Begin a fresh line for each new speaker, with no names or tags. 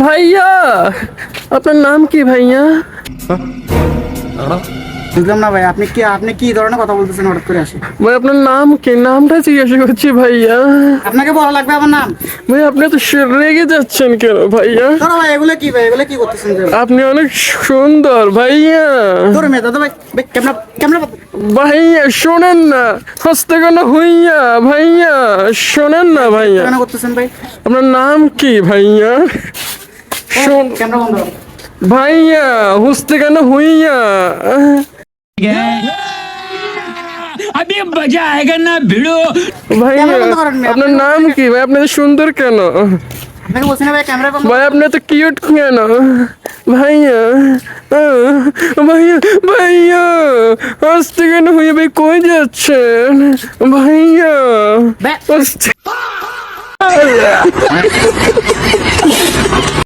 ভাইয়া আপনার নাম কি ভাইয়া?
বুঝলাম না ভাই, আপনি কি ধরনের কথা বলতেছেন হঠাৎ করে আসে?
ভাই আপনার নাম কি? নামটা জিজ্ঞাসা করছি ভাইয়া।
আপনাকে বলা লাগবে আমার নাম?
ভাই আপনি তো রেগে যাচ্ছেন কেন ভাইয়া?
ধরো ভাই, এগুলো কি ভাই, এগুলো কি করতেছেন ভাই?
আপনি অনেক সুন্দর ভাইয়া।
ধরো মেয়ে দাদা ভাই, ভাই ক্যামেরা ক্যামেরা
ভাইয়া শোনেন না, হস্তে কেন হইয়া ভাইয়া, শোনেন না ভাইয়া।
কেন করতেছেন ভাই?
আপনার নাম কি ভাইয়া? শোন
ক্যামেরা বন্ধ করো।
ভাইয়া, হুসতে কেন হইয়া।
अभी मजा आएगा ना भिड़ो।
ভাইয়া
ক্যামেরা বন্ধ করেন মেয়ে,
আপনার নাম কি ভাই? আপনি তো সুন্দর কেন
আপনাকে বলছি না ভাই, ক্যামেরা বন্ধ
ভাই? আপনি তো কিউট কেন ভাইয়া? ভাইয়া ভাইয়া, আসতে কেন হইয়া ভাই? কই যাচ্ছেন ভাইয়া?
ভাই।
আসতে